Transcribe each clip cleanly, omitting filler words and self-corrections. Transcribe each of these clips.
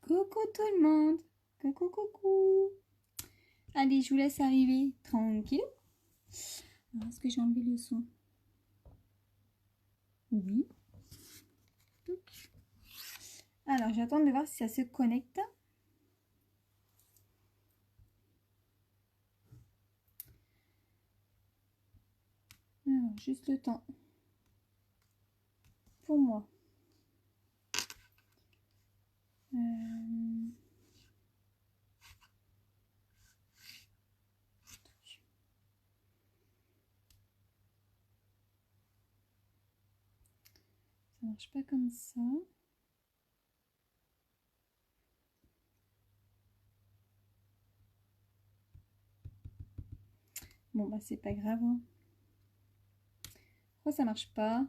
Coucou tout le monde. Coucou, coucou. Allez, je vous laisse arriver tranquille. Est-ce que j'ai enlevé le son? Oui. Alors, j'attends de voir si ça se connecte. Alors, juste le temps. Pour moi. Ça marche pas comme ça. Bon, bah, c'est pas grave. Hein. Pourquoi ça marche pas?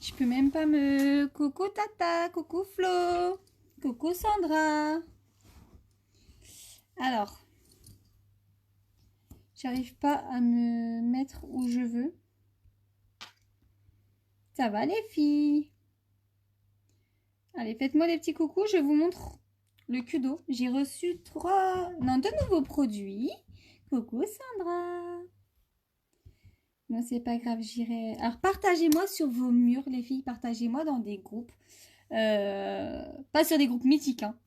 Je peux même pas me... Coucou Tata, coucou Flo, coucou Sandra. Alors, j'arrive pas à me mettre où je veux. Ça va les filles? Allez, faites-moi des petits coucous, je vous montre le Kudo. J'ai reçu deux nouveaux produits. Coucou Sandra. Non, c'est pas grave, j'irai... Alors, partagez-moi sur vos murs, les filles. Partagez-moi dans des groupes. Pas sur des groupes mythiques, hein.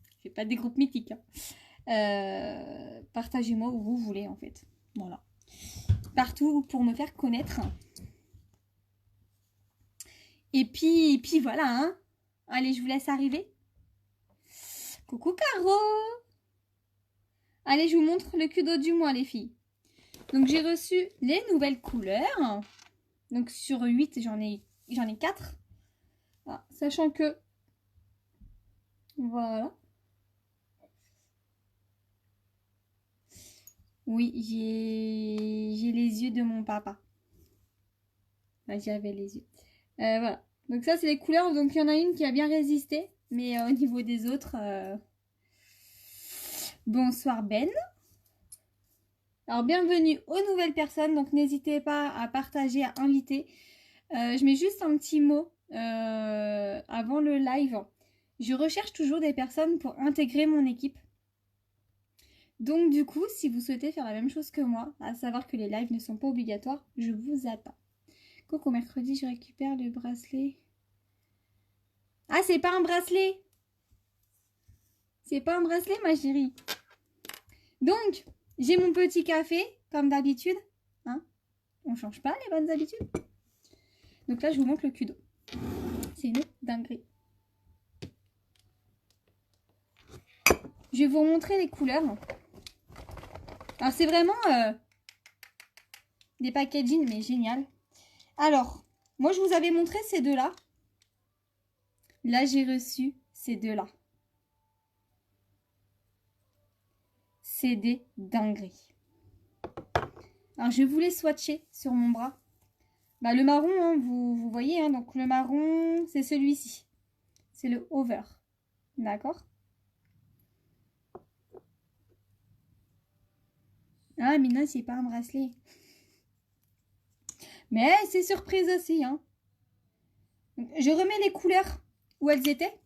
Je fais pas des groupes mythiques, hein. Partagez-moi où vous voulez, en fait. Voilà. Partout pour me faire connaître. Et puis voilà, hein. Allez, je vous laisse arriver. Coucou Caro. Allez, je vous montre le Kudo du mois, les filles. Donc, j'ai reçu les nouvelles couleurs. Donc, sur 8, j'en ai 4. Ah, sachant que... Voilà. Oui, j'ai les yeux de mon papa. Là, j'avais les yeux. Voilà. Donc, ça, c'est les couleurs. Donc, il y en a une qui a bien résisté. Mais au niveau des autres... Bonsoir Ben. Alors, bienvenue aux nouvelles personnes, donc n'hésitez pas à partager, à inviter. Je mets juste un petit mot avant le live. Je recherche toujours des personnes pour intégrer mon équipe. Donc, du coup, si vous souhaitez faire la même chose que moi, à savoir que les lives ne sont pas obligatoires, je vous attends. Coucou, mercredi, je récupère le bracelet. Ah, c'est pas un bracelet! C'est pas un bracelet, ma chérie. Donc, j'ai mon petit café, comme d'habitude. Hein, on change pas les bonnes habitudes. Donc là, je vous montre le Kudo. C'est une dinguerie. Je vais vous montrer les couleurs. Alors, c'est vraiment des packaging, mais génial. Alors, moi, je vous avais montré ces deux-là. Là, j'ai reçu ces deux-là. C'est des dingueries. Alors, je vais vous les swatcher sur mon bras. Bah, le marron, hein, vous voyez, hein, donc le marron, c'est celui-ci. C'est le over. D'accord? Ah, mais non, c'est pas un bracelet. Mais c'est surprise aussi, hein. Je remets les couleurs où elles étaient.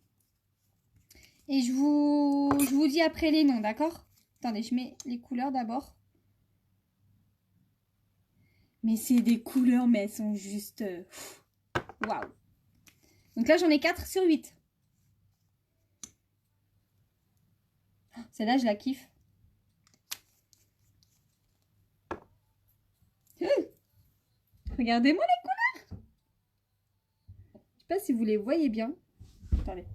Et je vous dis après les noms, d'accord? Attendez, je mets les couleurs d'abord. Mais c'est des couleurs, mais elles sont juste... Waouh! Donc là, j'en ai 4 sur 8. Celle-là, je la kiffe. Regardez-moi les couleurs! Je sais pas si vous les voyez bien. Attendez.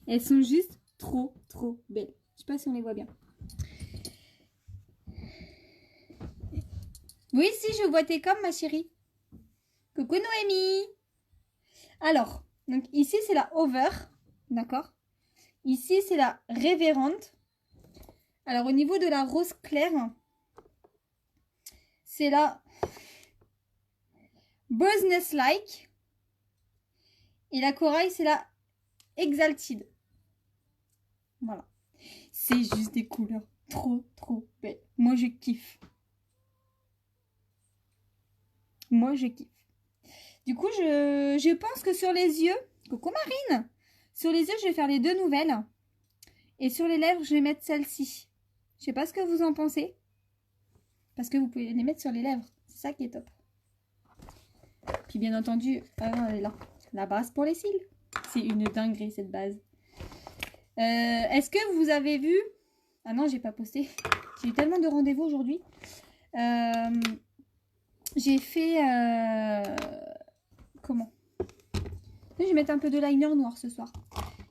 Elles sont juste trop, trop belles. Je sais pas si on les voit bien. Oui, si, je vois tes comme ma chérie. Coucou Noémie. Alors, donc ici, c'est la over. D'accord? Ici, c'est la révérende. Alors, au niveau de la rose claire, c'est la business like. Et la corail, c'est la exalted. Voilà. C'est juste des couleurs trop, trop belles. Moi, je kiffe. Moi, je kiffe. Du coup, je pense que sur les yeux... Coucou Marine! Sur les yeux, je vais faire les deux nouvelles. Et sur les lèvres, je vais mettre celle-ci. Je sais pas ce que vous en pensez. Parce que vous pouvez les mettre sur les lèvres. C'est ça qui est top. Puis bien entendu, elle est là. La base pour les cils. C'est une dinguerie cette base. Est-ce que vous avez vu... Ah non, j'ai pas posté. J'ai eu tellement de rendez-vous aujourd'hui. J'ai fait... Comment? Je vais mettre un peu de liner noir ce soir.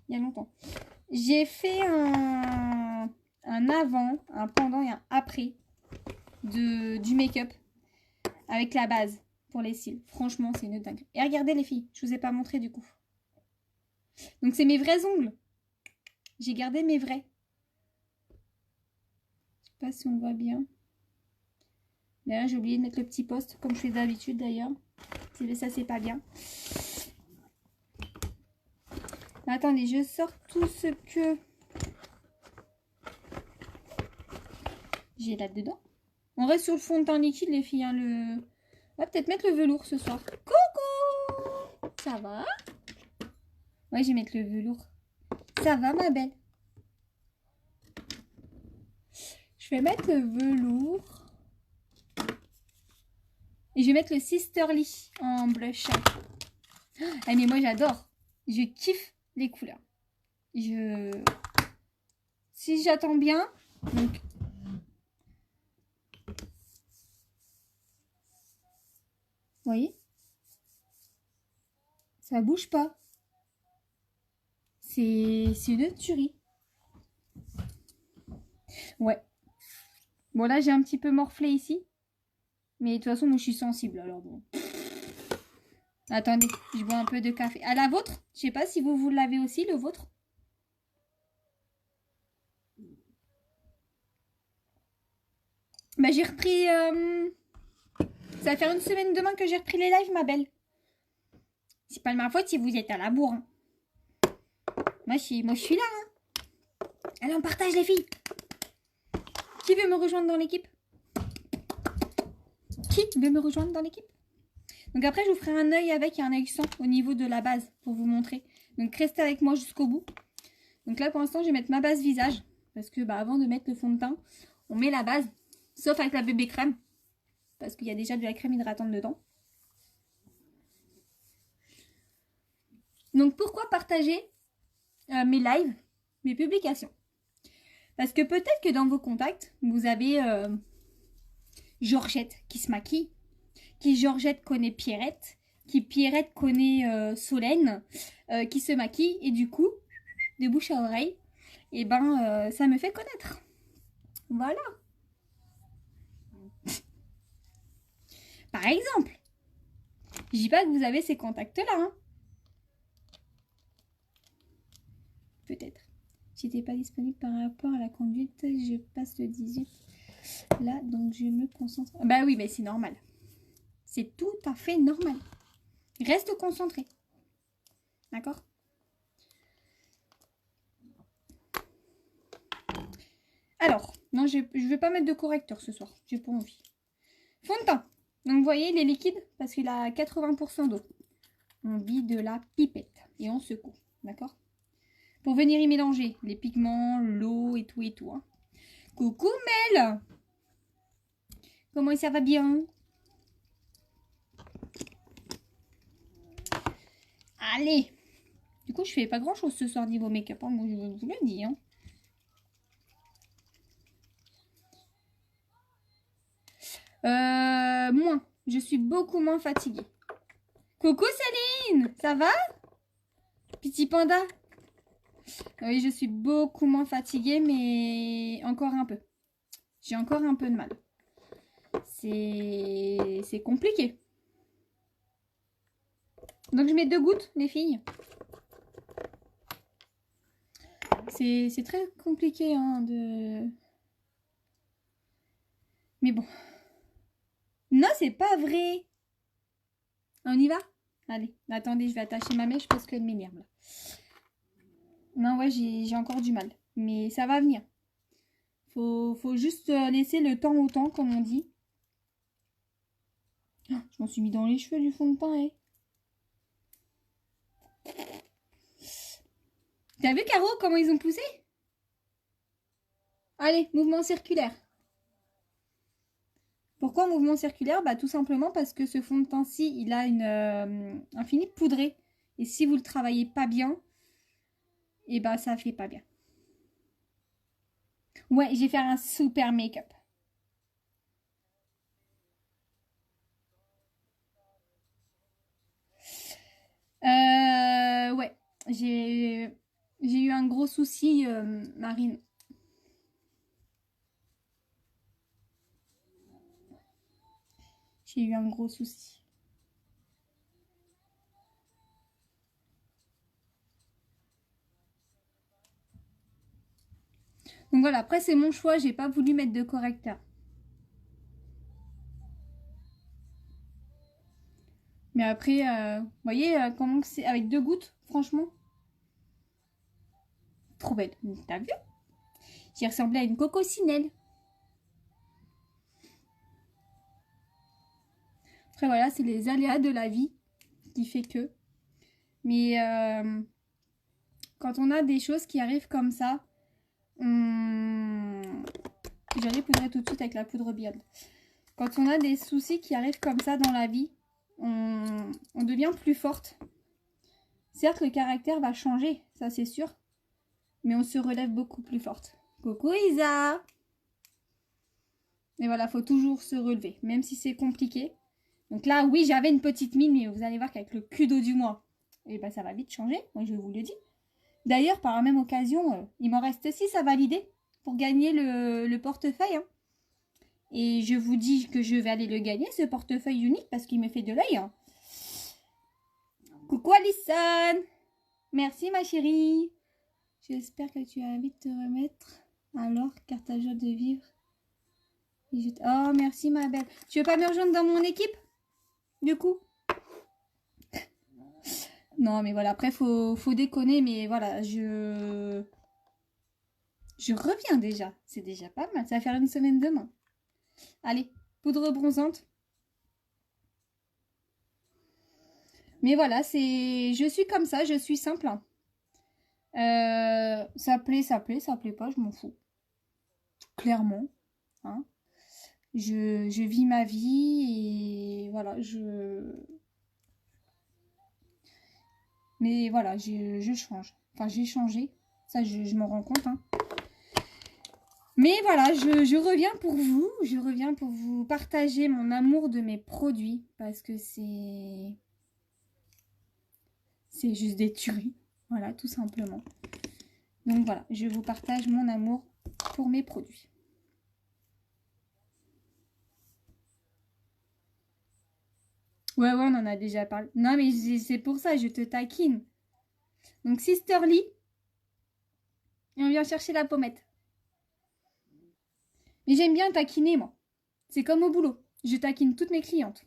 Il y a longtemps. J'ai fait un avant, un pendant et un après du make-up avec la base pour les cils. Franchement, c'est une dingue. Et regardez les filles, je vous ai pas montré du coup. Donc c'est mes vrais ongles. J'ai gardé mes vrais. Je sais pas si on voit bien. D'ailleurs, j'ai oublié de mettre le petit post comme je fais d'habitude d'ailleurs. Ça, c'est pas bien. Attendez, je sors tout ce que j'ai là-dedans. On reste sur le fond de teint liquide, les filles. Hein, on va peut-être mettre le velours ce soir. Coucou! Ça va? Ouais, je vais mettre le velours. Ça va, ma belle? Je vais mettre le velours. Et je vais mettre le Sisterly en blush. Ah, mais moi, j'adore. Je kiffe les couleurs. Si j'attends bien, donc... Vous voyez? Ça bouge pas. C'est une tuerie. Ouais. Bon, là, j'ai un petit peu morflé ici. Mais de toute façon, moi, je suis sensible. Alors bon. Attendez, je bois un peu de café. À la vôtre? Je sais pas si vous l'avez aussi, le vôtre. Bah, j'ai repris... Ça va faire une semaine demain que j'ai repris les lives, ma belle. C'est pas de ma faute si vous êtes à la bourre. Hein. Moi, je suis là. Hein. Allez, on partage, les filles. Qui veut me rejoindre dans l'équipe? Qui veut me rejoindre dans l'équipe? Donc après, je vous ferai un œil avec et un œil sans au niveau de la base pour vous montrer. Donc restez avec moi jusqu'au bout. Donc là, pour l'instant, je vais mettre ma base visage. Parce que avant de mettre le fond de teint, on met la base. Sauf avec la bébé crème. Parce qu'il y a déjà de la crème hydratante dedans. Donc pourquoi partager mes lives, mes publications? Parce que peut-être que dans vos contacts, vous avez Georgette qui se maquille. Qui Georgette connaît Pierrette, qui Pierrette connaît Solène, qui se maquille, et du coup, de bouche à oreille, et ben ça me fait connaître. Voilà. Par exemple, je dis pas que vous avez ces contacts-là. Hein. Peut-être. J'étais pas disponible par rapport à la conduite, je passe le 18. Là, donc je me concentre. Bah oui, mais c'est normal. C'est tout à fait normal. Reste concentré. D'accord? Alors, non, je vais pas mettre de correcteur ce soir. J'ai pas envie. Fond de teint. Donc, vous voyez, il est liquide parce qu'il a 80% d'eau. On vide la pipette et on secoue. D'accord? Pour venir y mélanger les pigments, l'eau et tout. Hein. Coucou Mel! Comment ça va bien? Allez! Du coup, je fais pas grand chose ce soir niveau make-up. Hein. Moi, je vous le dis. Hein. Moins. Je suis beaucoup moins fatiguée. Coucou Céline! Ça va? Petit panda? Oui, je suis beaucoup moins fatiguée, mais encore un peu. J'ai encore un peu de mal. C'est compliqué. Donc, je mets 2 gouttes, les filles. C'est très compliqué, hein, de... Mais bon. Non, c'est pas vrai. On y va? Allez, attendez, je vais attacher ma mèche parce qu'elle m'énerve, là. Non, ouais, j'ai encore du mal. Mais ça va venir. Faut juste laisser le temps au temps, comme on dit. Je m'en suis mis dans les cheveux du fond de teint, eh. T'as vu, Caro, comment ils ont poussé? Allez, mouvement circulaire. Pourquoi mouvement circulaire? Bah tout simplement parce que ce fond de teint-ci, il a un fini poudré. Et si vous le travaillez pas bien, et bah ça fait pas bien. Ouais, j'ai fait un super make-up. Ouais, j'ai eu un gros souci, Marine. J'ai eu un gros souci. Donc voilà, après c'est mon choix, j'ai pas voulu mettre de correcteur. Mais après, vous voyez comment c'est avec 2 gouttes, franchement. Trop belle. T'as vu? J'ai ressemblé à une cocosinelle. Après voilà, c'est les aléas de la vie qui fait que. Mais quand on a des choses qui arrivent comme ça, j'allais poudrer tout de suite avec la poudre Beyond. Quand on a des soucis qui arrivent comme ça dans la vie, on devient plus forte. Certes, le caractère va changer, ça c'est sûr, mais on se relève beaucoup plus forte. Coucou Isa! Et voilà, faut toujours se relever, même si c'est compliqué. Donc là, oui, j'avais une petite mine, mais vous allez voir qu'avec le cul d'eau du mois, et ben ça va vite changer, moi je vous le dis. D'ailleurs, par la même occasion, il m'en reste 6 à valider pour gagner le portefeuille. Hein. Et je vous dis que je vais aller le gagner, ce portefeuille unique, parce qu'il me fait de l'œil. Hein. Coucou Alison! Merci ma chérie! J'espère que tu as envie de te remettre. Alors, car ta joie de vivre. Oh, merci ma belle. Tu veux pas me rejoindre dans mon équipe? Du coup? Non, mais voilà, après, faut déconner, mais voilà, je reviens déjà. C'est déjà pas mal. Ça va faire une semaine demain. Allez, poudre bronzante. Mais voilà, je suis comme ça, je suis simple. Hein. Ça plaît, ça plaît pas, je m'en fous. Clairement. Hein. Je vis ma vie et voilà, Mais voilà, je change. Enfin, j'ai changé. Ça, je m'en rends compte. Hein. Mais voilà, je reviens pour vous. Je reviens pour vous partager mon amour de mes produits. Parce que c'est juste des tueries. Voilà, tout simplement. Donc voilà, je vous partage mon amour pour mes produits. Ouais, on en a déjà parlé. Non, mais c'est pour ça, je te taquine. Donc, Sisterly. Et on vient chercher la pommette. Mais j'aime bien taquiner, moi. C'est comme au boulot. Je taquine toutes mes clientes.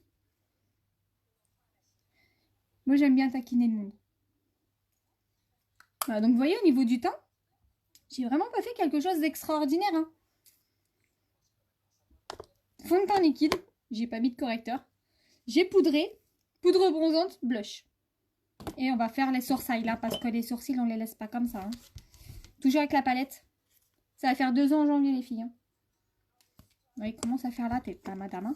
Moi, j'aime bien taquiner le monde. Voilà, donc, vous voyez, au niveau du temps, j'ai vraiment pas fait quelque chose d'extraordinaire. Hein. Fond de teint liquide. J'ai pas mis de correcteur. J'ai poudré. Poudre bronzante, blush. Et on va faire les sourcils là, parce que les sourcils, on les laisse pas comme ça. Hein. Toujours avec la palette. Ça va faire 2 ans en janvier, les filles. Hein. Oui, commence à faire la tête, hein, madame. Hein.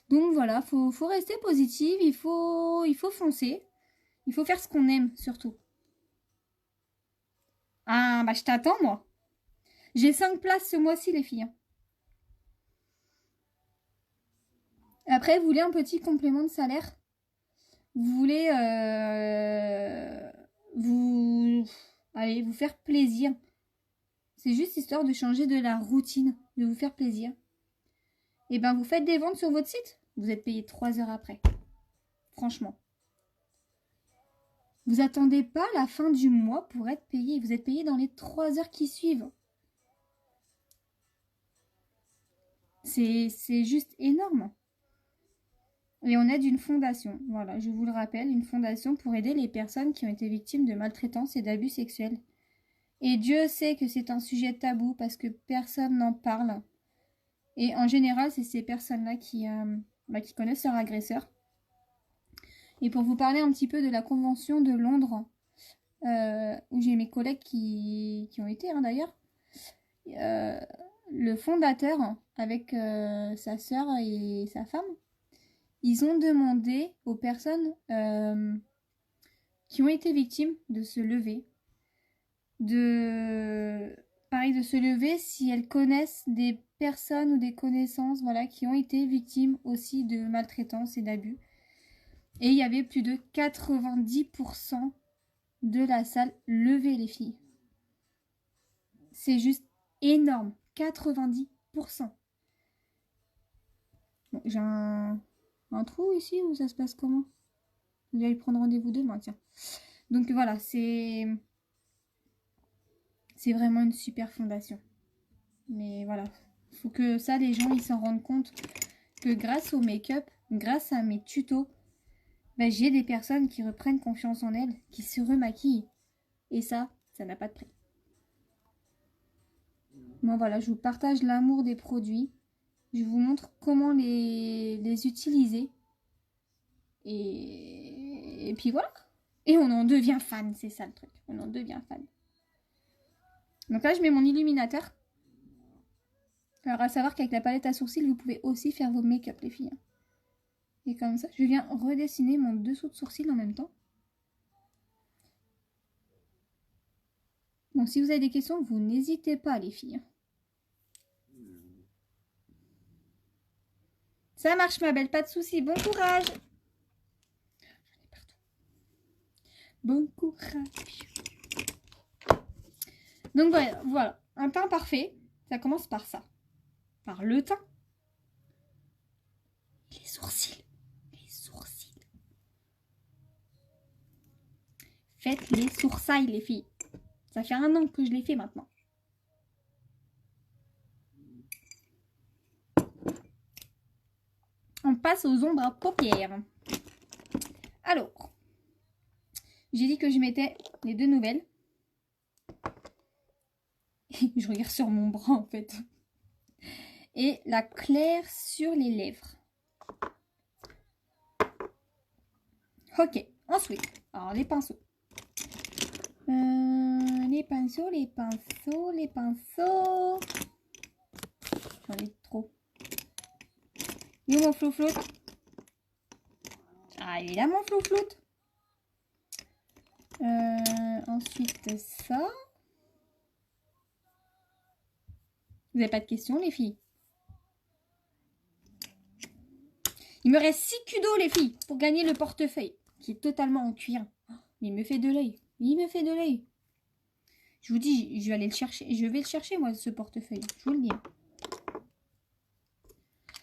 Donc voilà, faut rester positive, il faut foncer. Il faut faire ce qu'on aime, surtout. Ah, bah je t'attends, moi. J'ai 5 places ce mois-ci, les filles. Après, vous voulez un petit complément de salaire? Vous voulez allez, vous faire plaisir. C'est juste histoire de changer de la routine, de vous faire plaisir. Et ben, vous faites des ventes sur votre site. Vous êtes payé 3 heures après. Franchement. Vous attendez pas la fin du mois pour être payé. Vous êtes payé dans les 3 heures qui suivent. C'est juste énorme. Et on aide une fondation. Voilà, je vous le rappelle, une fondation pour aider les personnes qui ont été victimes de maltraitance et d'abus sexuels. Et Dieu sait que c'est un sujet tabou parce que personne n'en parle. Et en général, c'est ces personnes-là qui connaissent leur agresseur. Et pour vous parler un petit peu de la Convention de Londres, où j'ai mes collègues qui ont été d'ailleurs, le fondateur, avec sa sœur et sa femme, ils ont demandé aux personnes qui ont été victimes de se lever, pareil, de se lever si elles connaissent des personnes ou des connaissances voilà, qui ont été victimes aussi de maltraitance et d'abus. Et il y avait plus de 90% de la salle levée, les filles. C'est juste énorme. 90%. Bon, j'ai un trou ici où ça se passe comment? Je vais aller prendre rendez-vous demain, tiens. Donc voilà, c'est vraiment une super fondation. Mais voilà, il faut que ça, les gens, ils s'en rendent compte que grâce au make-up, grâce à mes tutos, ben, j'ai des personnes qui reprennent confiance en elles, qui se remaquillent. Et ça n'a pas de prix. Bon voilà, je vous partage l'amour des produits. Je vous montre comment les utiliser. Et puis voilà. Et on en devient fan, c'est ça le truc. On en devient fan. Donc là, je mets mon illuminateur. Alors à savoir qu'avec la palette à sourcils, vous pouvez aussi faire vos make-up, les filles. Et comme ça, je viens redessiner mon dessous de sourcil en même temps. Donc si vous avez des questions, vous n'hésitez pas, les filles. Ça marche, ma belle, pas de soucis. Bon courage. J'en ai partout. Bon courage. Donc voilà, un teint parfait, ça commence par ça. Par le teint. Les sourcils. Les sourcils. Faites les sourcils, les filles. Ça fait 1 an que je les fais maintenant. On passe aux ombres à paupières. Alors, j'ai dit que je mettais les 2 nouvelles. Je regarde sur mon bras en fait. Et la claire sur les lèvres. Ok, ensuite, alors les pinceaux. Les pinceaux. J'en ai trop. Il est où mon flou-floute? Ah, il est là mon flou-floute. Ensuite, ça. Vous n'avez pas de questions, les filles? Il me reste 6 cudos, les filles, pour gagner le portefeuille, qui est totalement en cuir. Mais il me fait de l'œil. Il me fait de l'œil. Je vous dis, je vais aller le chercher. Je vais le chercher, moi, ce portefeuille. Je vous le dis.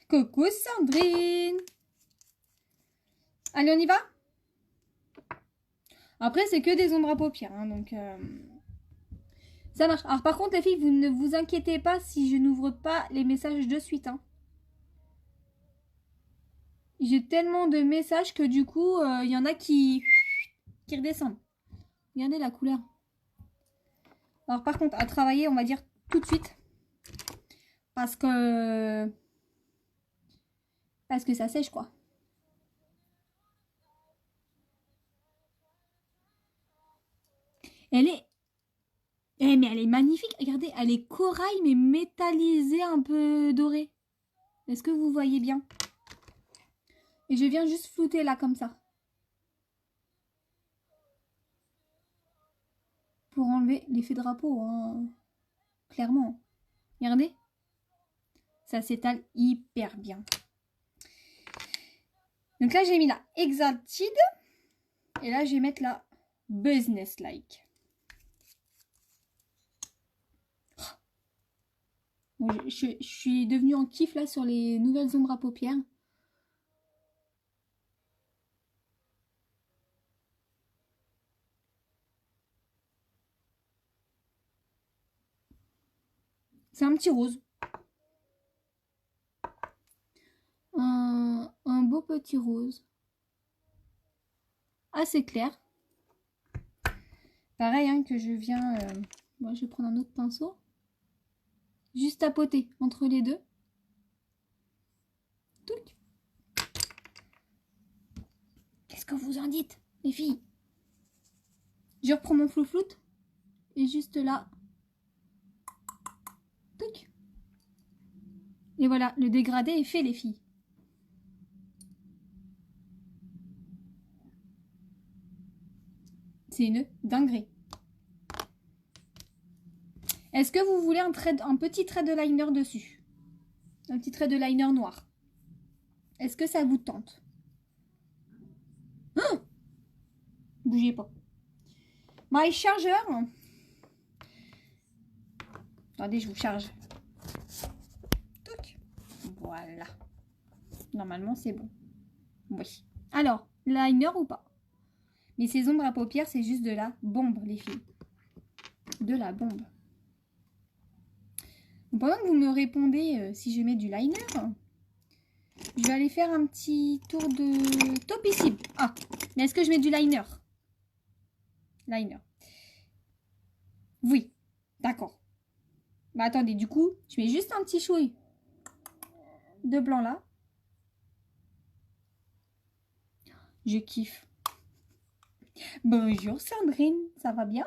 Coucou, Sandrine. Allez, on y va? Après, c'est que des ombres à paupières, hein, donc... Ça marche. Alors, par contre, les filles, vous ne vous inquiétez pas si je n'ouvre pas les messages de suite, hein. J'ai tellement de messages que du coup, il y en a qui redescendent. Regardez la couleur. Alors par contre, à travailler, on va dire tout de suite. Parce que ça sèche, quoi. Elle est... mais elle est magnifique. Regardez, elle est corail, mais métallisée, un peu dorée. Est-ce que vous voyez bien? Et je viens juste flouter là, comme ça. Pour enlever l'effet drapeau, hein. Clairement. Regardez. Ça s'étale hyper bien. Donc là, j'ai mis la Exalted. Et là, je vais mettre la Business Like. Bon, je suis devenue en kiff là sur les nouvelles ombres à paupières. C'est un petit rose. Un beau petit rose. Assez clair. Pareil hein, que je viens Bon, je vais prendre un autre pinceau. Juste tapoter entre les deux. Touc. Qu'est-ce que vous en dites, les filles? Je reprends mon floufloute. Et juste là. Touc. Et voilà, le dégradé est fait, les filles. C'est une dinguerie. Est-ce que vous voulez un petit trait de liner dessus? Un petit trait de liner noir. Est-ce que ça vous tente? Oh, bougez pas. My chargeur. Attendez, je vous charge. Touc. Voilà. Normalement, c'est bon. Oui. Alors, liner ou pas? Mais ces ombres à paupières, c'est juste de la bombe, les filles. De la bombe. Donc, pendant que vous me répondez si je mets du liner, je vais aller faire un petit tour de Topicib. Ah, mais est-ce que je mets du liner? Liner. Oui, d'accord. Bah attendez, du coup, je mets juste un petit chouille de blanc là. Je kiffe. Bonjour Sandrine, ça va bien?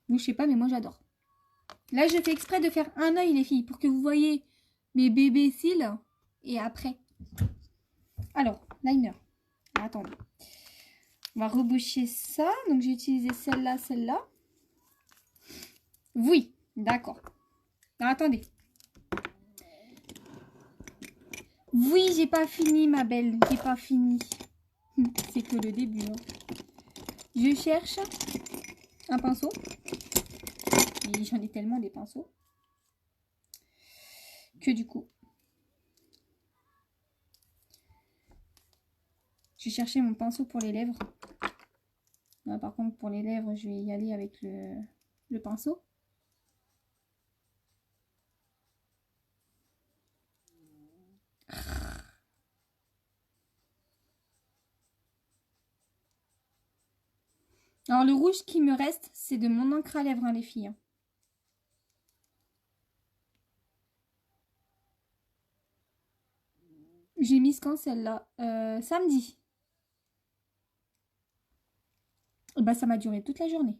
Vous, je sais pas, mais moi j'adore. Là, je fais exprès de faire un œil, les filles, pour que vous voyez mes bébés cils. Et après. Alors, liner. Attendez. On va reboucher ça. Donc, j'ai utilisé celle-là, celle-là. Oui, d'accord. Attendez. Oui, j'ai pas fini, ma belle. J'ai pas fini. C'est que le début. Hein. Je cherche un pinceau. Et j'en ai tellement des pinceaux. Que du coup. Je vais chercher mon pinceau pour les lèvres. Là, par contre, pour les lèvres, je vais y aller avec le pinceau. Alors, le rouge qui me reste, c'est de mon encre à lèvres, hein, les filles. J'ai mis quand celle-là samedi. Et bah, ça m'a duré toute la journée.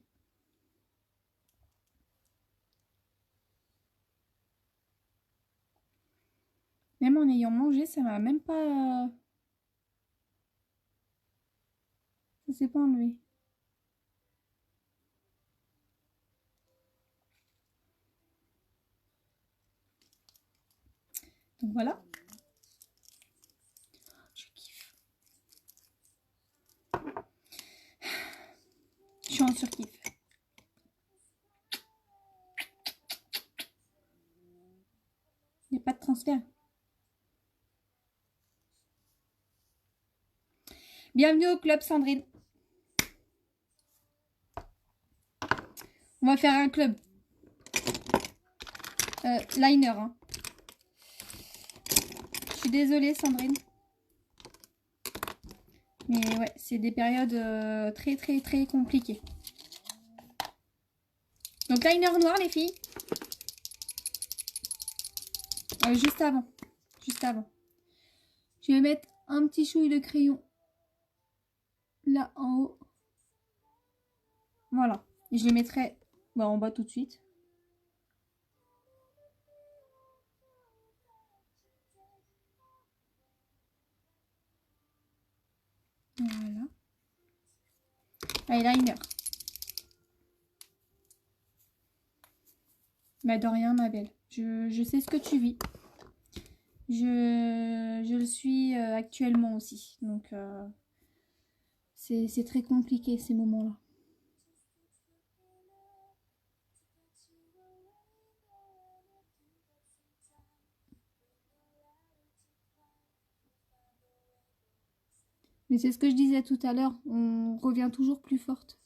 Même en ayant mangé, ça m'a même pas... Ça s'est pas enlevé. Donc voilà. Je kiffe. Je suis en surkiff. Il n'y a pas de transfert. Bienvenue au club, Sandrine. On va faire un club. Liner. Hein. Je suis désolée, Sandrine. Mais ouais, c'est des périodes très, très, très compliquées. Donc, liner noir, les filles. Juste avant. Juste avant. Je vais mettre un petit chouille de crayon. Là, en haut. Voilà. Et je le mettrai en bas tout de suite. Voilà. Eyeliner. Bah de rien, ma belle. Je sais ce que tu vis. Je le suis actuellement aussi. Donc, c'est très compliqué ces moments-là. Mais c'est ce que je disais tout à l'heure. On revient toujours plus forte.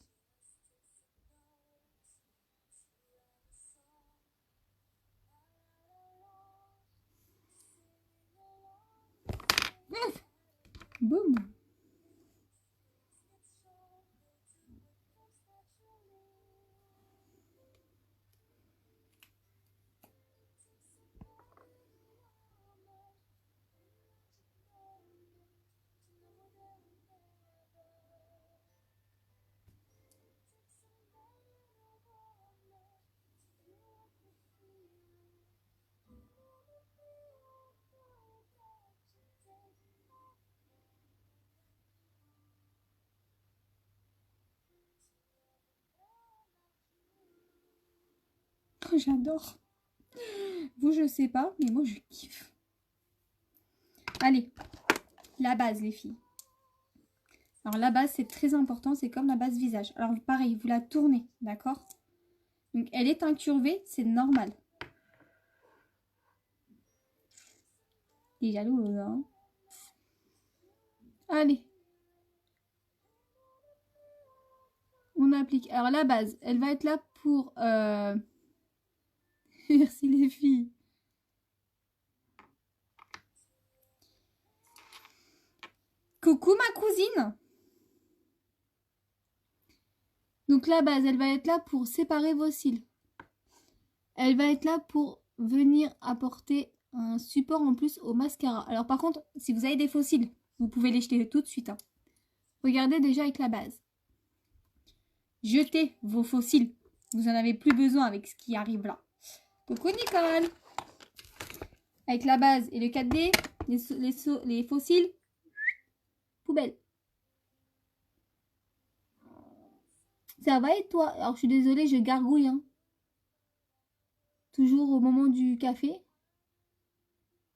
Boum. J'adore. Vous, je sais pas, mais moi, je kiffe. Allez, la base, les filles. Alors, la base, c'est très important. C'est comme la base visage. Alors, pareil, vous la tournez, d'accord? Donc, elle est incurvée, c'est normal. Il est jaloux, hein? Allez. On applique. Alors, la base, elle va être là pour... Merci, les filles. Coucou, ma cousine. Donc, la base, elle va être là pour séparer vos cils. Elle va être là pour venir apporter un support en plus au mascara. Alors, par contre, si vous avez des faux cils, vous pouvez les jeter tout de suite. Hein. Regardez déjà avec la base. Jetez vos faux cils. Vous n'en avez plus besoin avec ce qui arrive là. Coucou Nicole. Avec la base et le 4D, les faux cils, poubelle. Ça va et toi? Alors je suis désolée, je gargouille. Hein. Toujours au moment du café.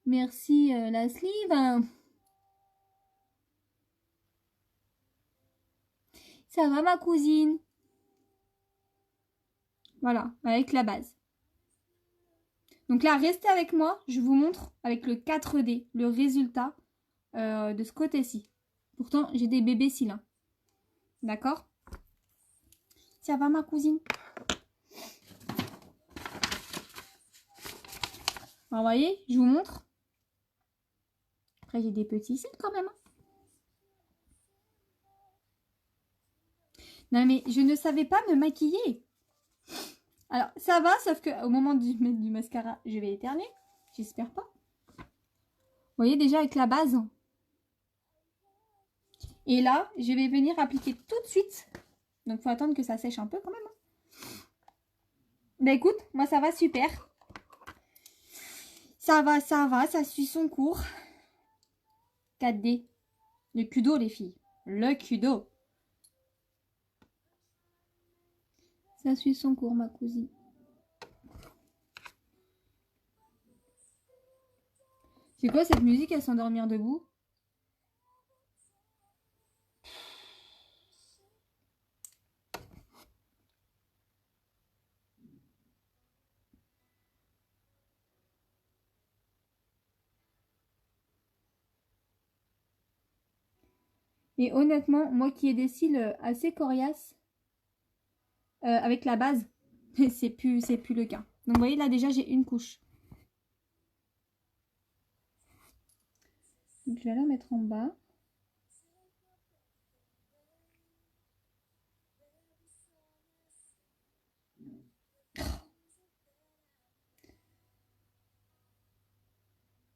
Merci la sleeve. Ça va ma cousine? Voilà, avec la base. Donc là, restez avec moi. Je vous montre avec le 4D le résultat de ce côté-ci. Pourtant, j'ai des bébés cils. Hein. D'accord? Ça va ma cousine? Alors, vous voyez, je vous montre. Après, j'ai des petits cils quand même. Hein. Non, mais je ne savais pas me maquiller. Alors, ça va, sauf qu'au moment de mettre du mascara, je vais éternuer. J'espère pas. Vous voyez, déjà avec la base. Et là, je vais venir appliquer tout de suite. Donc, il faut attendre que ça sèche un peu quand même. Bah écoute, moi ça va super. Ça va, ça suit son cours. 4D. Le kudo, les filles. Le kudo. Ça suit son cours, ma cousine. C'est quoi cette musique à s'endormir debout? Et honnêtement, moi qui ai des cils assez coriaces, avec la base, c'est plus le cas. Donc vous voyez là déjà j'ai une couche. Donc je vais la mettre en bas.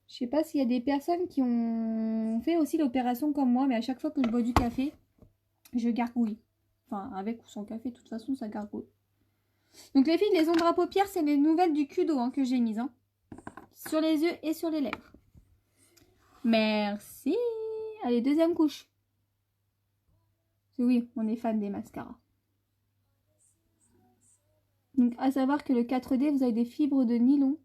Je sais pas s'il y a des personnes qui ont fait aussi l'opération comme moi, mais à chaque fois que je bois du café, je gargouille. Enfin, avec ou sans café, de toute façon, ça gargouille. Donc les filles, les ombres à paupières, c'est les nouvelles du Kudo hein, que j'ai mises. Hein, sur les yeux et sur les lèvres. Merci. Allez, deuxième couche. Oui, on est fan des mascaras. Donc, à savoir que le 4D, vous avez des fibres de nylon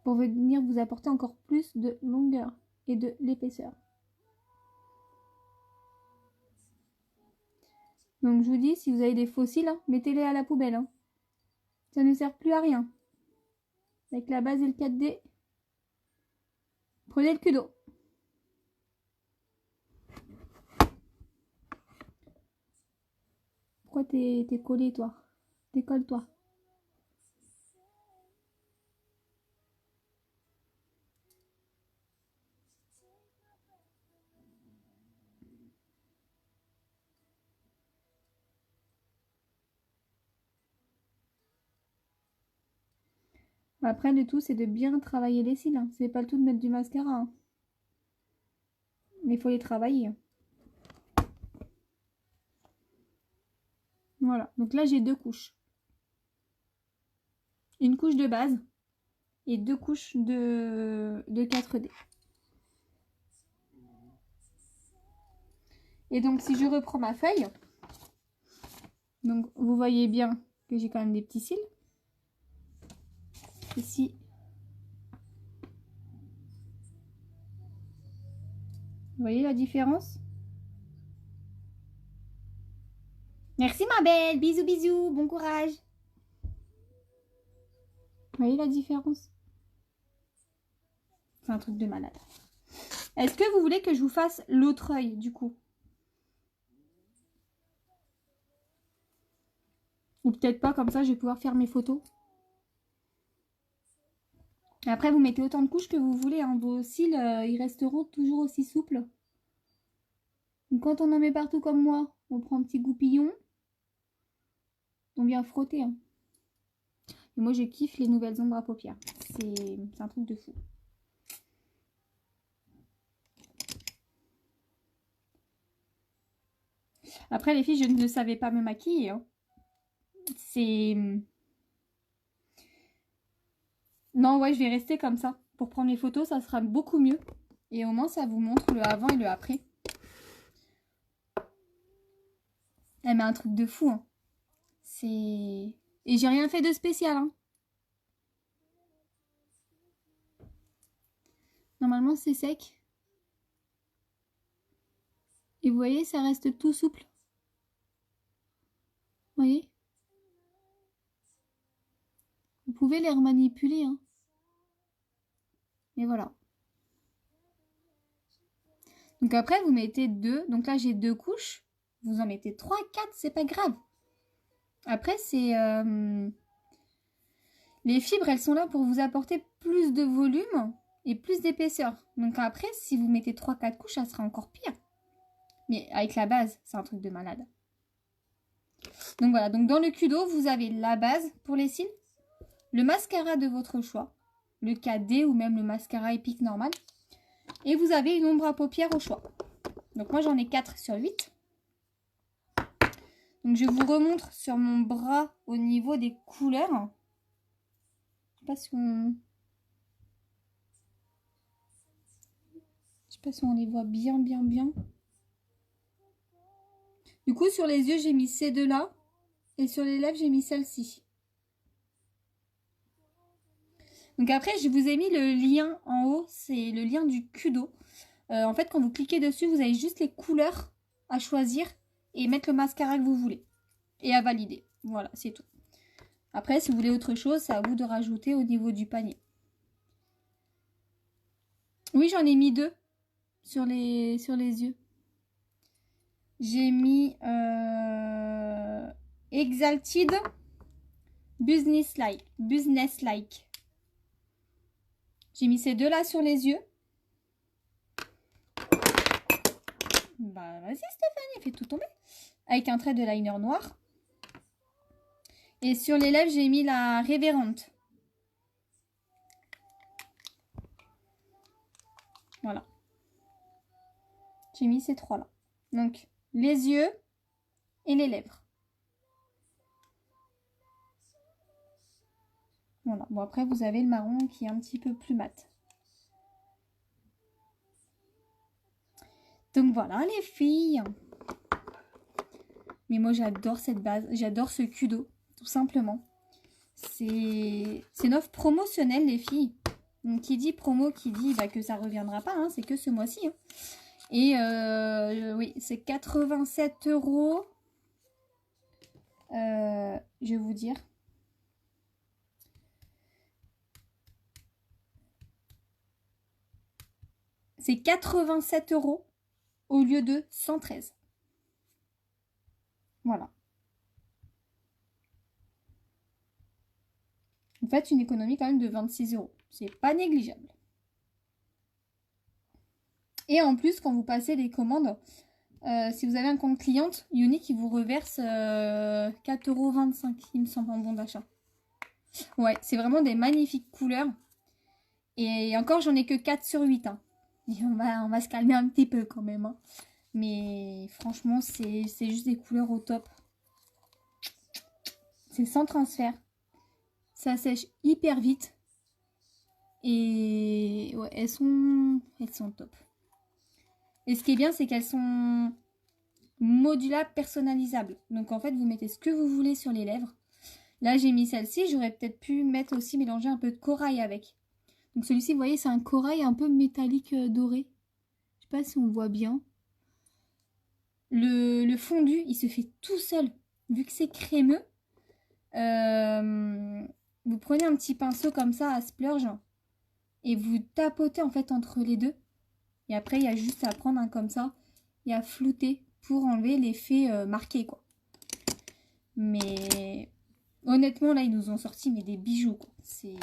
pour venir vous apporter encore plus de longueur et de l'épaisseur. Donc, je vous dis, si vous avez des faux cils, hein, mettez-les à la poubelle. Hein. Ça ne sert plus à rien. Avec la base et le 4D, prenez le Kudo. Pourquoi t'es collé, toi? Décolle-toi. Après, le tout, c'est de bien travailler les cils. Hein. C'est pas le tout de mettre du mascara. Hein. Mais il faut les travailler. Voilà. Donc là, j'ai deux couches. Une couche de base et deux couches de 4D. Et donc, si je reprends ma feuille, donc vous voyez bien que j'ai quand même des petits cils. Ici. Vous voyez la différence? Merci ma belle, bisous bisous, bon courage. Vous voyez la différence? C'est un truc de malade. Est-ce que vous voulez que je vous fasse l'autre œil du coup? Ou peut-être pas, comme ça je vais pouvoir faire mes photos. Après vous mettez autant de couches que vous voulez, hein. Vos cils ils resteront toujours aussi souples. Donc, quand on en met partout comme moi, on prend un petit goupillon. On vient frotter. Hein. Et moi je kiffe les nouvelles ombres à paupières. C'est un truc de fou. Après les filles, je ne savais pas me maquiller. Hein. C'est... Non, ouais, je vais rester comme ça. Pour prendre les photos, ça sera beaucoup mieux. Et au moins, ça vous montre le avant et le après. Elle met un truc de fou. Hein. C'est... Et j'ai rien fait de spécial. Hein. Normalement, c'est sec. Et vous voyez, ça reste tout souple. Vous voyez? Vous pouvez les remanipuler. Hein. Et voilà. Donc après, vous mettez 2. Donc là, j'ai 2 couches. Vous en mettez 3, 4, c'est pas grave. Après, c'est... Les fibres, elles sont là pour vous apporter plus de volume et plus d'épaisseur. Donc après, si vous mettez 3-4 couches, ça sera encore pire. Mais avec la base, c'est un truc de malade. Donc voilà, donc dans le Kudo, vous avez la base pour les cils, le mascara de votre choix, le KD ou même le mascara épique normal. Et vous avez une ombre à paupières au choix. Donc moi, j'en ai 4 sur 8. Donc je vous remontre sur mon bras au niveau des couleurs. Je sais pas si on... Je sais pas si on les voit bien. Du coup, sur les yeux, j'ai mis ces deux-là. Et sur les lèvres, j'ai mis celle-ci. Donc après, je vous ai mis le lien en haut. C'est le lien du Kudo. En fait, quand vous cliquez dessus, vous avez juste les couleurs à choisir. Et mettre le mascara que vous voulez. Et à valider. Voilà, c'est tout. Après, si vous voulez autre chose, c'est à vous de rajouter au niveau du panier. Oui, j'en ai mis 2 sur les yeux. J'ai mis Exalted Business Like. J'ai mis ces 2-là sur les yeux. Bah, vas-y Stéphanie, fais tout tomber. Avec un trait de liner noir. Et sur les lèvres, j'ai mis la révérente. Voilà. J'ai mis ces 3-là. Donc, les yeux et les lèvres. Voilà. Bon, après, vous avez le marron qui est un petit peu plus mat. Donc, voilà, les filles. Mais moi, j'adore cette base. J'adore ce Kudo, tout simplement. C'est une offre promotionnelle, les filles. Donc, qui dit promo, qui dit bah, que ça ne reviendra pas. Hein, c'est que ce mois-ci. Hein. Et oui, c'est 87 €. Je vais vous dire. C'est 87 € au lieu de 113. Voilà. Vous faites une économie quand même de 26 €. C'est pas négligeable. Et en plus, quand vous passez les commandes, si vous avez un compte cliente, Younique, il vous reverse 4,25 €, il me semble, en bon d'achat. Ouais, c'est vraiment des magnifiques couleurs. Et encore, j'en ai que 4 sur 8. Hein. Et on va se calmer un petit peu quand même. Hein. Mais franchement, c'est juste des couleurs au top. C'est sans transfert. Ça sèche hyper vite. Et ouais, elles sont top. Et ce qui est bien, c'est qu'elles sont modulables, personnalisables. Donc en fait, vous mettez ce que vous voulez sur les lèvres. Là, j'ai mis celle-ci. J'aurais peut-être pu mettre aussi, mélanger un peu de corail avec. Donc celui-ci, vous voyez, c'est un corail un peu métallique doré. Je sais pas si on voit bien. Le fondu, il se fait tout seul. Vu que c'est crémeux, vous prenez un petit pinceau comme ça à splurge et vous tapotez en fait entre les deux. Et après, il y a juste à prendre un comme ça et à flouter pour enlever l'effet marqué, quoi. Mais honnêtement, là, ils nous ont sorti mais des bijoux, quoi. C'est...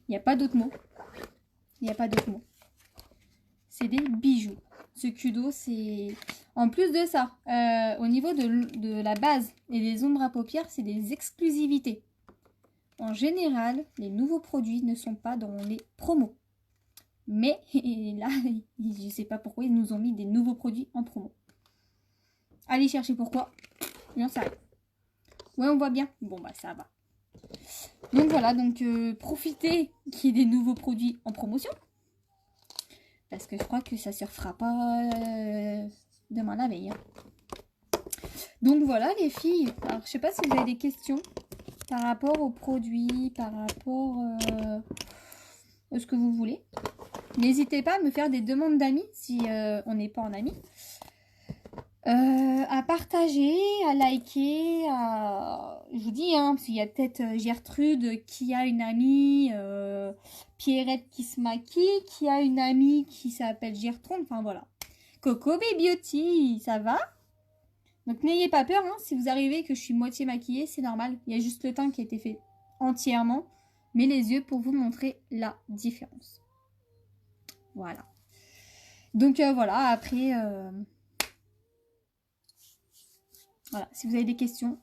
Il n'y a pas d'autre mot. Il n'y a pas d'autre mot. C'est des bijoux. Ce Kudo, c'est... En plus de ça, au niveau de la base et des ombres à paupières, c'est des exclusivités. En général, les nouveaux produits ne sont pas dans les promos. Mais là, je ne sais pas pourquoi ils nous ont mis des nouveaux produits en promo. Allez chercher pourquoi. J'en sais rien. Ouais, on voit bien. Bon, bah ça va. Donc voilà, donc profitez qu'il y ait des nouveaux produits en promotion. Parce que je crois que ça ne se refera pas demain la veille. Donc voilà les filles. Alors je sais pas si vous avez des questions par rapport aux produits, par rapport à ce que vous voulez. N'hésitez pas à me faire des demandes d'amis si on n'est pas en amis. À partager, à liker, je vous dis, hein, parce qu'il y a peut-être Gertrude qui a une amie, Pierrette qui se maquille, qui a une amie qui s'appelle Gertrude, enfin voilà. Coco Baby Beauty, ça va? Donc n'ayez pas peur, hein, si vous arrivez que je suis moitié maquillée, c'est normal. Il y a juste le teint qui a été fait entièrement, mais les yeux pour vous montrer la différence. Voilà. Donc voilà, après... Voilà, si vous avez des questions,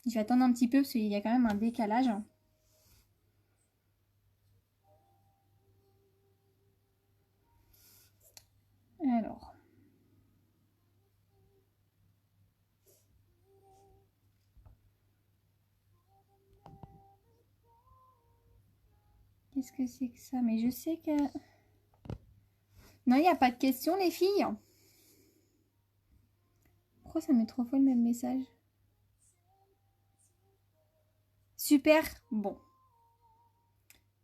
je vais attendre un petit peu parce qu'il y a quand même un décalage. Alors. Qu'est-ce que c'est que ça? Mais je sais que... Non, il n'y a pas de questions, les filles. Pourquoi ça met 3 fois le même message? Super. Bon.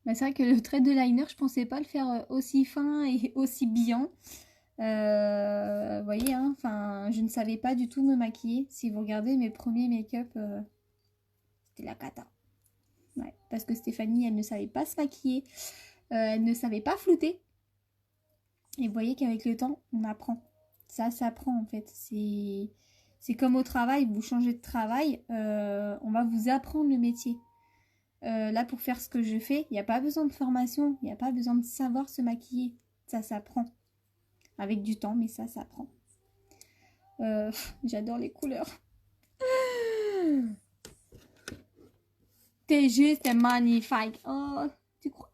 Bah, c'est vrai que le trait de liner, je pensais pas le faire aussi fin et aussi bien. Vous voyez, hein, enfin, je ne savais pas du tout me maquiller. Si vous regardez mes premiers make-up, c'était la cata. Ouais, parce que Stéphanie, elle ne savait pas se maquiller. Elle ne savait pas flouter. Et vous voyez qu'avec le temps, on apprend. Ça s'apprend en fait. C'est comme au travail, vous changez de travail, on va vous apprendre le métier. Là, pour faire ce que je fais, il n'y a pas besoin de formation, il n'y a pas besoin de savoir se maquiller. Ça s'apprend. Avec du temps, mais ça s'apprend. J'adore les couleurs. T'es juste magnifique. Oh, tu crois?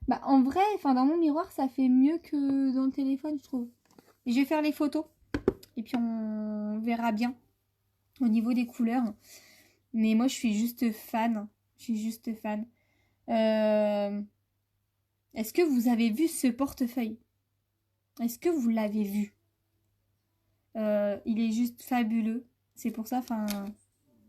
Bah, en vrai, dans mon miroir, ça fait mieux que dans le téléphone, je trouve. Et je vais faire les photos. Et puis, on verra bien au niveau des couleurs. Mais moi, je suis juste fan. Je suis juste fan. Est-ce que vous avez vu ce portefeuille? Est-ce que vous l'avez vu? Il est juste fabuleux. C'est pour ça,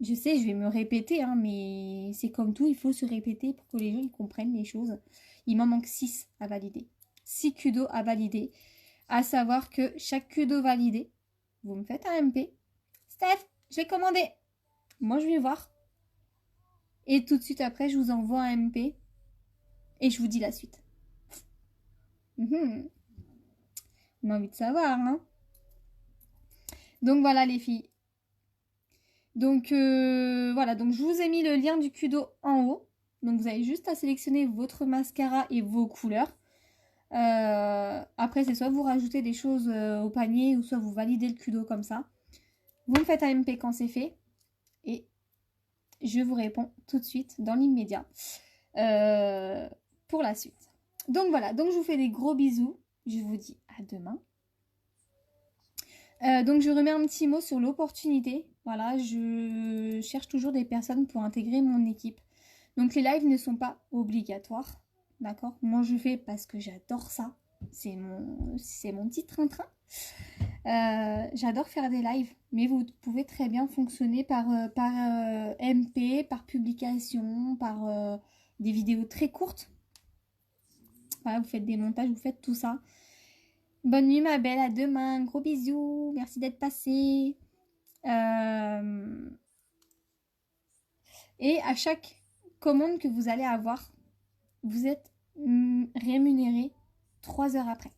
je sais, je vais me répéter, hein, mais c'est comme tout, il faut se répéter pour que les gens ils comprennent les choses. Il m'en manque 6 à valider. 6 kudos à valider. À savoir que chaque kudo validé, vous me faites un MP. Steph, je vais commander. Moi, je vais voir. Et tout de suite après, je vous envoie un MP. Et je vous dis la suite. On a envie de savoir, hein. Donc voilà les filles. Donc voilà, donc je vous ai mis le lien du Kudo en haut. Donc vous avez juste à sélectionner votre mascara et vos couleurs. Après c'est soit vous rajoutez des choses au panier ou soit vous validez le Kudo comme ça. Vous me faites un MP quand c'est fait. Et je vous réponds tout de suite dans l'immédiat pour la suite. Donc voilà, donc je vous fais des gros bisous. Je vous dis à demain. Donc je remets un petit mot sur l'opportunité. Voilà, je cherche toujours des personnes pour intégrer mon équipe. Donc les lives ne sont pas obligatoires. D'accord? Moi je fais parce que j'adore ça. C'est mon petit train-train. J'adore faire des lives, mais vous pouvez très bien fonctionner par MP, par publication, par des vidéos très courtes. Voilà, vous faites des montages, vous faites tout ça. Bonne nuit ma belle, à demain, gros bisous, merci d'être passé. Et à chaque commande que vous allez avoir, vous êtes rémunéré 3 heures après.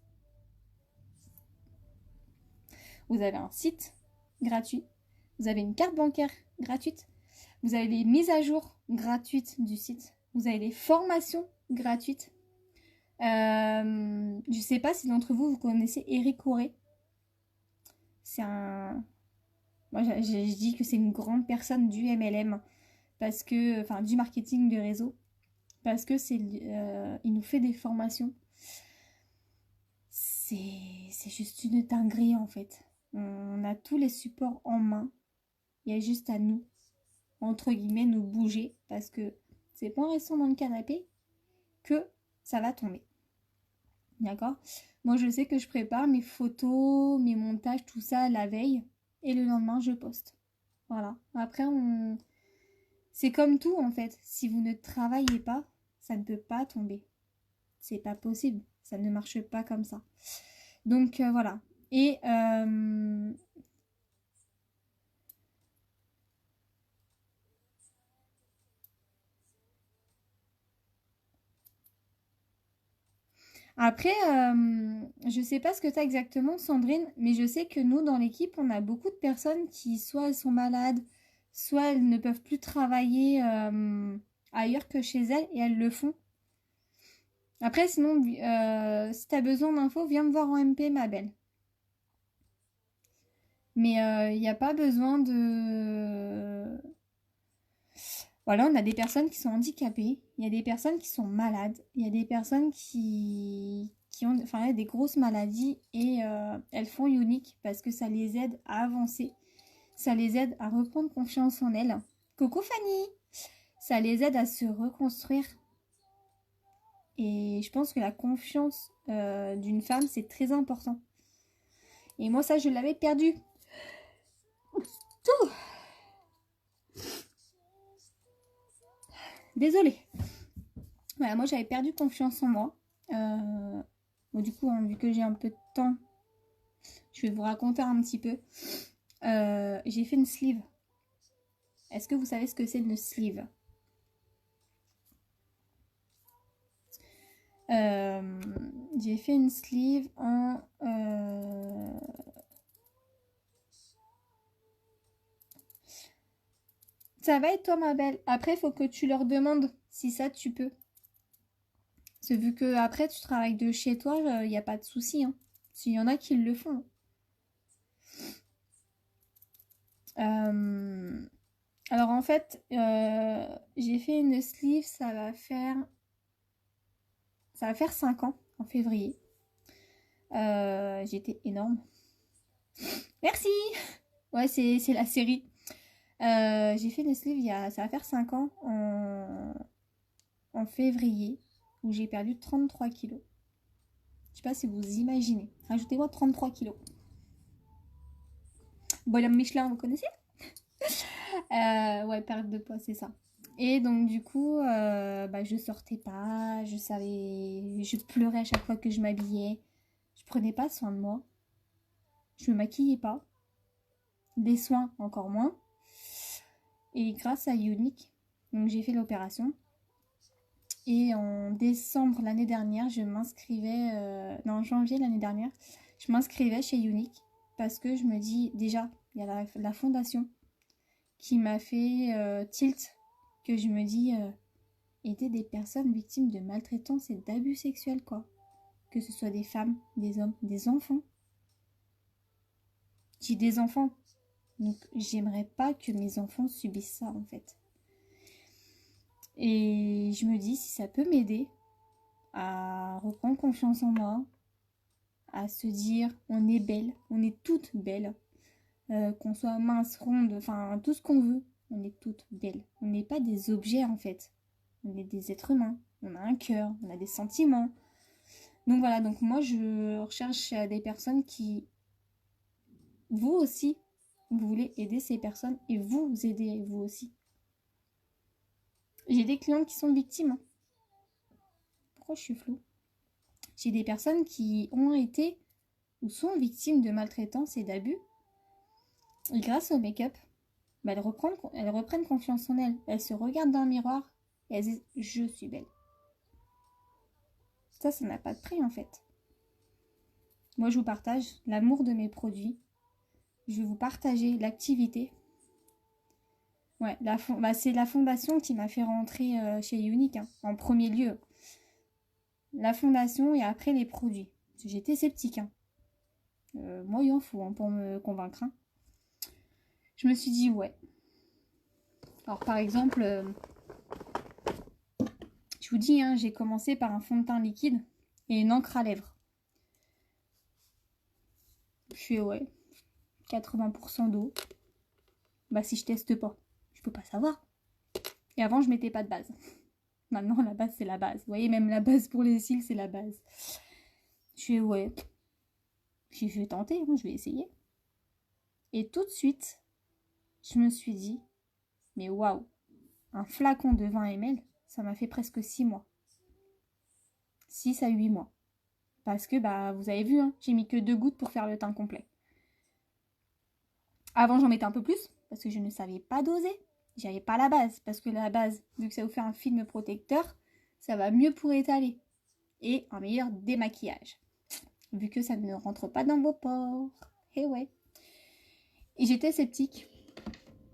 Vous avez un site gratuit, vous avez une carte bancaire gratuite, vous avez les mises à jour gratuites du site, vous avez les formations gratuites. Je ne sais pas si d'entre vous, vous connaissez Eric Couré. C'est un... Moi, je dis que c'est une grande personne du MLM, parce que... Enfin, du marketing de réseau, parce que il nous fait des formations. C'est juste une dinguerie, en fait. On a tous les supports en main. Il y a juste à nous, entre guillemets, nous bouger, parce que c'est pas en restant dans le canapé que ça va tomber. D'accord? Moi, je sais que je prépare mes photos, mes montages, tout ça la veille, et le lendemain, je poste. Voilà. Après, c'est comme tout, en fait. Si vous ne travaillez pas, ça ne peut pas tomber. C'est pas possible. Ça ne marche pas comme ça. Donc, voilà. Et après, je sais pas ce que tu as exactement, Sandrine, mais je sais que nous, dans l'équipe, on a beaucoup de personnes qui, soit elles sont malades, soit elles ne peuvent plus travailler ailleurs que chez elles, et elles le font. Après, sinon, si tu as besoin d'infos, viens me voir en MP, ma belle. Mais il n'y a pas besoin de... Voilà, on a des personnes qui sont handicapées, il y a des personnes qui sont malades, il y a des personnes qui ont enfin, des grosses maladies et elles font unique parce que ça les aide à avancer, ça les aide à reprendre confiance en elles. Coucou Fanny! Ça les aide à se reconstruire. Et je pense que la confiance d'une femme, c'est très important. Et moi, ça, je l'avais perdu. Tout. Désolée. Voilà, moi, j'avais perdu confiance en moi. Bon, du coup, vu que j'ai un peu de temps, je vais vous raconter un petit peu. J'ai fait une sleeve. Est-ce que vous savez ce que c'est une sleeve? J'ai fait une sleeve en... Ça va être toi, ma belle. Après, il faut que tu leur demandes si ça, tu peux. Parce que vu que après tu travailles de chez toi, il n'y a pas de souci. Hein. S'il y en a qui le font. Alors en fait, j'ai fait une sleeve, ça va faire 5 ans en février. J'étais énorme. Merci. Ouais, c'est la série. J'ai fait une sleeve ça va faire 5 ans en février où j'ai perdu 33 kilos. Je sais pas si vous imaginez. Rajoutez-moi 33 kilos. Bonhomme Michelin, vous connaissez? Ouais, perte de poids, c'est ça. Et donc du coup, je sortais pas, je pleurais à chaque fois que je m'habillais. Je prenais pas soin de moi. Je me maquillais pas. Des soins encore moins. Et grâce à Unique, donc j'ai fait l'opération. Et en décembre l'année dernière, en janvier l'année dernière, je m'inscrivais chez Unique parce que je me dis, déjà, il y a la fondation qui m'a fait tilt, que je me dis, aider des personnes victimes de maltraitance et d'abus sexuels, quoi. Que ce soit des femmes, des hommes, des enfants. J'ai des enfants, donc j'aimerais pas que mes enfants subissent ça, en fait. Et je me dis, si ça peut m'aider à reprendre confiance en moi, à se dire on est belle, on est toutes belles, qu'on soit mince, ronde, enfin tout ce qu'on veut, on est toutes belles. On n'est pas des objets en fait, on est des êtres humains, on a un cœur, on a des sentiments. Donc voilà, donc moi je recherche des personnes qui vous aussi, vous voulez aider ces personnes et vous aider vous aussi. J'ai des clientes qui sont victimes. Hein. Pourquoi je suis floue? J'ai des personnes qui ont été ou sont victimes de maltraitance et d'abus. Et grâce au make-up, bah, elles reprennent confiance en elles. Elles se regardent dans le miroir et elles disent « je suis belle ». Ça n'a pas de prix en fait. Moi, je vous partage l'amour de mes produits. Je vais vous partager l'activité. Ouais, c'est la fondation qui m'a fait rentrer chez Unique, hein, en premier lieu. La fondation et après les produits. J'étais sceptique. Hein. Moi, il en faut hein, pour me convaincre. Hein. Je me suis dit, ouais. Alors, par exemple, je vous dis, hein, j'ai commencé par un fond de teint liquide et une encre à lèvres. Je fais, ouais, 80% d'eau. Bah, si je teste pas, je peux pas savoir. Et avant, je mettais pas de base. Maintenant, la base, c'est la base. Vous voyez, même la base pour les cils, c'est la base. Je fais, ouais, je vais tenter, hein, je vais essayer. Et tout de suite, je me suis dit, mais waouh, un flacon de 20 ml, ça m'a fait presque 6 mois. 6 à 8 mois. Parce que, bah, vous avez vu, hein, j'ai mis que 2 gouttes pour faire le teint complet. Avant, j'en mettais un peu plus, parce que je ne savais pas doser. J'avais pas la base, parce que la base, vu que ça vous fait un film protecteur, ça va mieux pour étaler. Et un meilleur démaquillage. Vu que ça ne rentre pas dans vos pores. Et ouais. Et j'étais sceptique.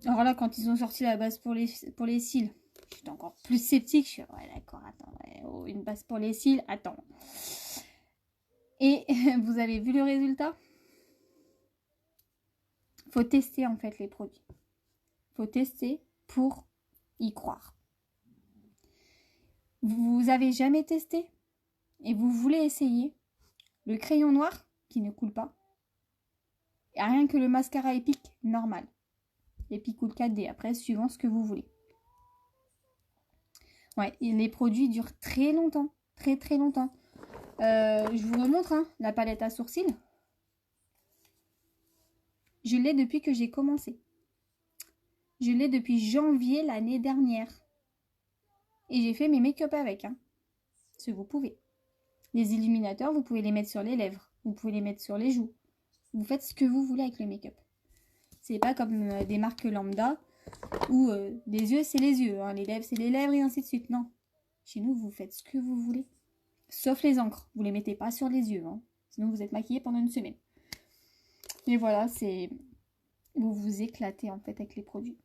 Alors là, quand ils ont sorti la base pour les cils, j'étais encore plus sceptique. Je suis, ouais, d'accord, attends, ouais, oh, une base pour les cils, attends. Et vous avez vu le résultat? Faut tester en fait les produits. Faut tester pour y croire. Vous avez jamais testé et vous voulez essayer le crayon noir qui ne coule pas. Et rien que le mascara épique normal. Épique ou le 4D, après, suivant ce que vous voulez. Ouais, et les produits durent très longtemps. Très très longtemps. Je vous remontre hein, la palette à sourcils. Je l'ai depuis que j'ai commencé. Je l'ai depuis janvier l'année dernière. Et j'ai fait mes make-up avec. Hein. Si vous pouvez. Les illuminateurs, vous pouvez les mettre sur les lèvres. Vous pouvez les mettre sur les joues. Vous faites ce que vous voulez avec le make-up. C'est pas comme des marques lambda où les yeux, c'est les yeux. Hein, les lèvres, c'est les lèvres et ainsi de suite. Non. Chez nous, vous faites ce que vous voulez. Sauf les encres. Vous les mettez pas sur les yeux. Hein. Sinon, vous êtes maquillé pendant une semaine. Et voilà, c'est... Vous vous éclatez en fait avec les produits.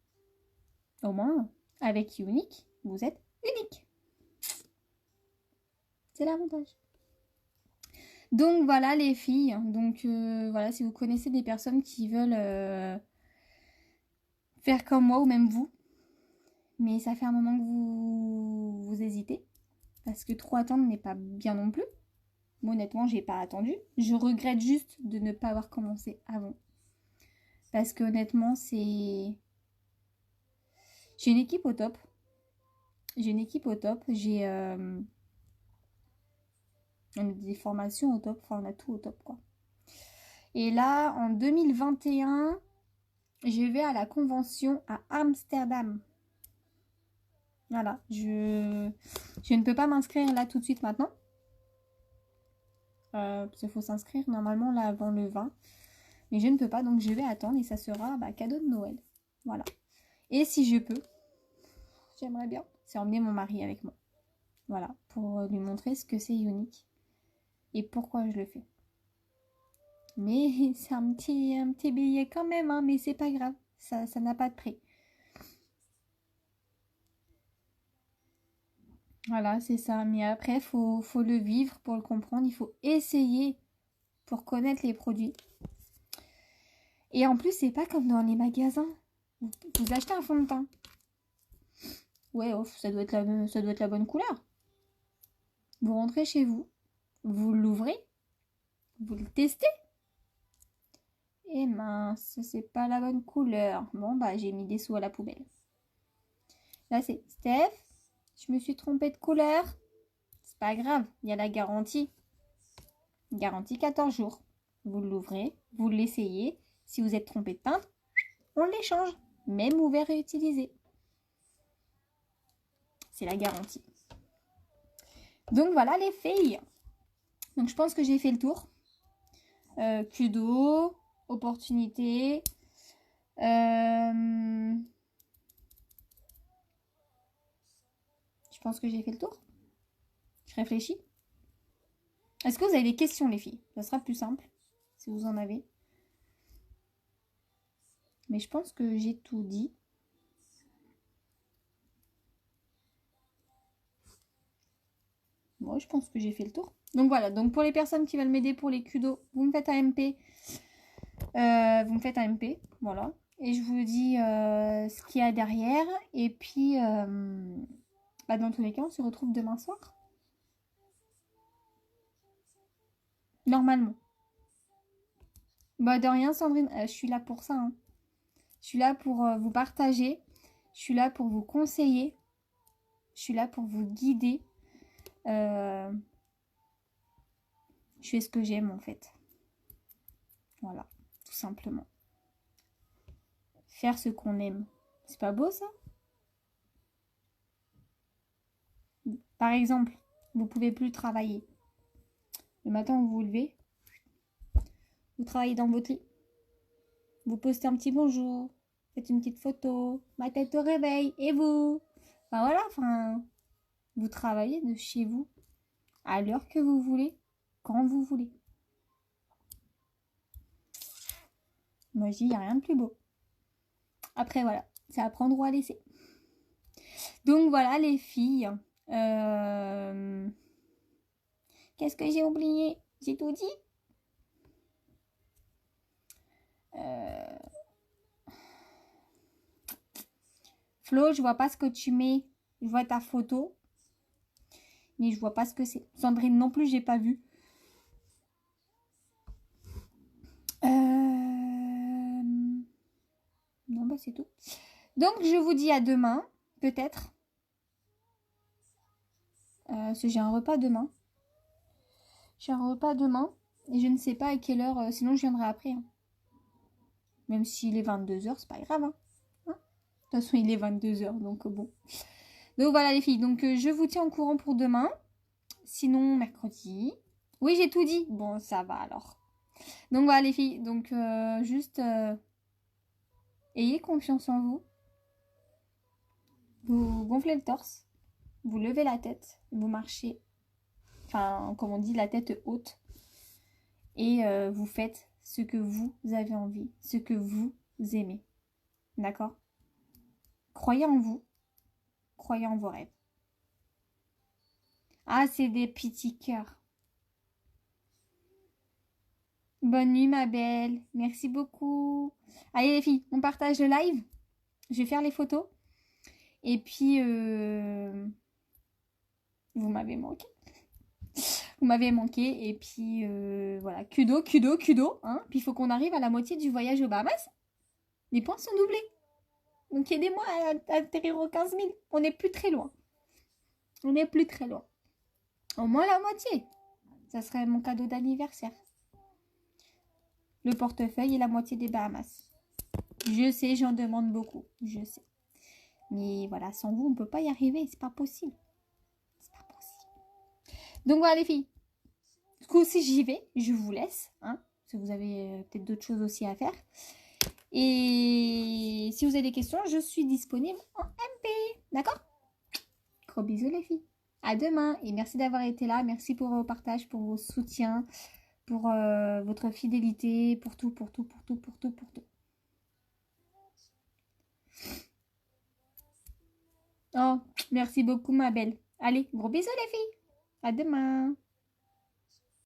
Au moins, avec Unique, vous êtes unique. C'est l'avantage. Donc voilà les filles. Donc voilà, si vous connaissez des personnes qui veulent faire comme moi ou même vous, mais ça fait un moment que vous hésitez, parce que trop attendre n'est pas bien non plus. Moi honnêtement, j'ai pas attendu. Je regrette juste de ne pas avoir commencé avant. Parce que honnêtement, c'est... J'ai une équipe au top. J'ai on a des formations au top. Enfin, on a tout au top, quoi. Et là, en 2021, je vais à la convention à Amsterdam. Voilà. Je ne peux pas m'inscrire là tout de suite maintenant. Parce qu'il faut s'inscrire normalement là avant le 20. Mais je ne peux pas, donc je vais attendre et ça sera cadeau de Noël. Voilà. Et si je peux, j'aimerais bien, c'est emmener mon mari avec moi. Voilà, pour lui montrer ce que c'est Unique et pourquoi je le fais. Mais c'est un petit billet quand même, hein, mais c'est pas grave, ça n'a pas de prix. Voilà, c'est ça. Mais après, faut le vivre pour le comprendre. Il faut essayer pour connaître les produits. Et en plus, c'est pas comme dans les magasins. Vous achetez un fond de teint. Ouais, ça doit être la bonne couleur. Vous rentrez chez vous, vous l'ouvrez, vous le testez. Et mince, c'est pas la bonne couleur. Bon, j'ai mis des sous à la poubelle. Là, c'est Steph, je me suis trompée de couleur. C'est pas grave, il y a la garantie. Garantie 14 jours. Vous l'ouvrez, vous l'essayez Si vous êtes trompé de peintre, on l'échange, même ouvert et utilisé. C'est la garantie. Donc voilà les filles. Donc je pense que j'ai fait le tour. Kudo, opportunité. Je pense que j'ai fait le tour. Je réfléchis. Est-ce que vous avez des questions les filles? Ça sera plus simple si vous en avez. Mais je pense que j'ai tout dit. Moi, je pense que j'ai fait le tour. Donc voilà, donc pour les personnes qui veulent m'aider pour les kudos, vous me faites un MP. Vous me faites un MP, voilà. Et je vous dis ce qu'il y a derrière. Et puis, dans tous les cas, on se retrouve demain soir. Normalement. De rien, Sandrine. Je suis là pour ça. Hein. Je suis là pour vous partager. Je suis là pour vous conseiller. Je suis là pour vous guider. Je fais ce que j'aime, en fait. Voilà, tout simplement. Faire ce qu'on aime. C'est pas beau, ça? Par exemple, vous pouvez plus travailler. Le matin, vous vous levez. Vous travaillez dans votre lit. Vous postez un petit bonjour. Faites une petite photo. Ma tête au réveil. Et vous? Voilà, vous travaillez de chez vous. À l'heure que vous voulez. Quand vous voulez. Moi, je dis, il n'y a rien de plus beau. Après, voilà. C'est à prendre ou à laisser. Donc, voilà, les filles. Qu'est-ce que j'ai oublié? J'ai tout dit? Flo, je vois pas ce que tu mets. Je vois ta photo. Mais je vois pas ce que c'est. Sandrine non plus, j'ai pas vu. Non, c'est tout. Donc, je vous dis à demain, peut-être. Parce que j'ai un repas demain. J'ai un repas demain. Et je ne sais pas à quelle heure. Sinon, je viendrai après. Hein. Même s'il est 22h, c'est pas grave. Hein. De toute façon, il est 22h. Donc, bon. Donc, voilà, les filles. Donc, je vous tiens au courant pour demain. Sinon, mercredi. Oui, j'ai tout dit. Bon, ça va alors. Donc, voilà, les filles. Donc, juste... ayez confiance en vous. Vous gonflez le torse. Vous levez la tête. Vous marchez. Enfin, comme on dit, la tête haute. Et vous faites ce que vous avez envie. Ce que vous aimez. D'accord? Croyez en vous. Croyez en vos rêves. Ah, c'est des petits cœurs. Bonne nuit, ma belle. Merci beaucoup. Allez, les filles, on partage le live. Je vais faire les photos. Et puis, vous m'avez manqué. Vous m'avez manqué. Et puis, voilà. Kudo. Hein. Puis, il faut qu'on arrive à la moitié du voyage aux Bahamas. Les points sont doublés. Donc, aidez-moi à atterrir aux 15 000. On n'est plus très loin. Au moins la moitié. Ça serait mon cadeau d'anniversaire. Le portefeuille et la moitié des Bahamas. Je sais, j'en demande beaucoup. Je sais. Mais voilà, sans vous, on ne peut pas y arriver. C'est pas possible. Donc voilà les filles. Du coup, si j'y vais, je vous laisse. Hein, parce que vous avez peut-être d'autres choses aussi à faire. Et si vous avez des questions, je suis disponible en MP. D'accord? Gros bisous les filles. À demain. Et merci d'avoir été là. Merci pour vos partages, pour vos soutiens, pour votre fidélité, pour tout. Oh, merci beaucoup ma belle. Allez, gros bisous les filles. À demain.